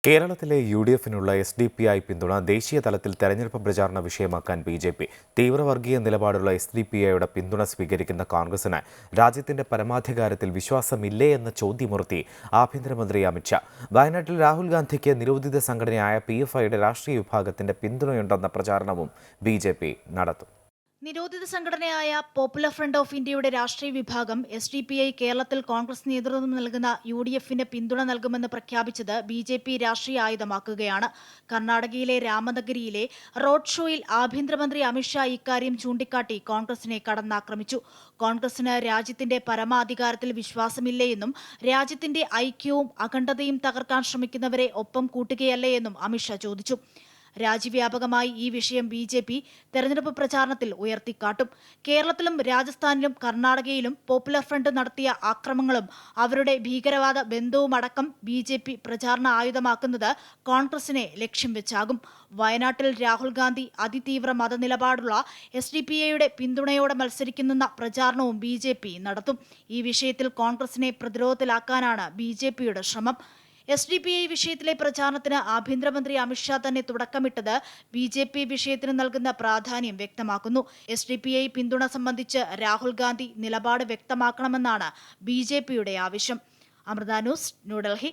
കേരളത്തിലെ യു.ഡി.എഫിനുള്ള എസ്.ഡി.പി.ഐ പിന്തുണ ദേശീയ തലത്തിൽ തെരഞ്ഞെടുപ്പ് പ്രചാരണ വിഷയമാക്കാൻ ബി.ജെ.പി. തീവ്രവർഗീയ നിലപാടുള്ള എസ്.ഡി.പി.ഐയുടെ പിന്തുണ സ്വീകരിക്കുന്ന കോൺഗ്രസിന് രാജ്യത്തിന്റെ പരമാധികാരത്തിൽ വിശ്വാസമില്ലേ എന്ന ചോദ്യമുയർത്തി ആഭ്യന്തരമന്ത്രി അമിത്ഷാ. വയനാട്ടിൽ രാഹുൽ ഗാന്ധിക്ക് നിരോധിത സംഘടനയായ PFIയുടെ രാഷ്ട്രീയ വിഭാഗത്തിന്റെ പിന്തുണയുണ്ടെന്ന പ്രചാരണവും ബി.ജെ.പി. നടത്തും. നിരോധിത സംഘടനയായ പോപ്പുലർ ഫ്രണ്ട് ഓഫ് ഇന്ത്യയുടെ രാഷ്ട്രീയ വിഭാഗം എസ്.ഡി.പി.ഐ കേരളത്തിൽ കോൺഗ്രസ് നേതൃത്വം നൽകുന്ന യു.ഡി.എഫിന് പിന്തുണ നൽകുമെന്ന് പ്രഖ്യാപിച്ചത് ബി.ജെ.പി. രാഷ്ട്രീയ ആയുധമാക്കുകയാണ്. കർണാടകയിലെ രാമനഗരിയിലെ റോഡ് ഷോയിൽ ആഭ്യന്തരമന്ത്രി അമിത്ഷാ ഇക്കാര്യം ചൂണ്ടിക്കാട്ടി കോൺഗ്രസിനെ കടന്നാക്രമിച്ചു. കോൺഗ്രസിന് രാജ്യത്തിന്റെ പരമാധികാരത്തിൽ വിശ്വാസമില്ലേയെന്നും രാജ്യത്തിന്റെ ഐക്യവും അഖണ്ഡതയും തകർക്കാൻ ശ്രമിക്കുന്നവരെ ഒപ്പം കൂട്ടുകയല്ലേയെന്നും അമിത്ഷാ ചോദിച്ചു. രാജ്യവ്യാപകമായി ഈ വിഷയം ബി.ജെ.പി. തെരഞ്ഞെടുപ്പ് പ്രചാരണത്തിൽ ഉയർത്തിക്കാട്ടും. കേരളത്തിലും രാജസ്ഥാനിലും കർണാടകയിലും പോപ്പുലർ ഫ്രണ്ട് നടത്തിയ ആക്രമണങ്ങളും അവരുടെ ഭീകരവാദ ബന്ധവുമടക്കം ബി.ജെ.പി. പ്രചാരണ ആയുധമാക്കുന്നത് കോൺഗ്രസിനെ ലക്ഷ്യം വെച്ചാകും. വയനാട്ടിൽ രാഹുൽ ഗാന്ധി അതിതീവ്ര മതനിലപാടുള്ള എസ്.ഡി.പി.ഐയുടെ പിന്തുണയോടെ മത്സരിക്കുന്നെന്ന പ്രചാരണവും ബി.ജെ.പി. നടത്തും. ഈ വിഷയത്തിൽ കോൺഗ്രസിനെ പ്രതിരോധത്തിലാക്കാനാണ് ബി.ജെ.പിയുടെ ശ്രമം. എസ്.ഡി.പി.ഐ വിഷയത്തിലെ പ്രചാരണത്തിന് ആഭ്യന്തരമന്ത്രി അമിത്ഷാ തന്നെ തുടക്കമിട്ടത് ബി.ജെ.പി. വിഷയത്തിന് നൽകുന്ന പ്രാധാന്യം വ്യക്തമാക്കുന്നു. എസ്.ഡി.പി.ഐ പിന്തുണ സംബന്ധിച്ച് രാഹുൽ ഗാന്ധി നിലപാട് വ്യക്തമാക്കണമെന്നാണ് ബി.ജെ.പിയുടെ ആവശ്യം. അമൃത ന്യൂസ്, ന്യൂഡൽഹി.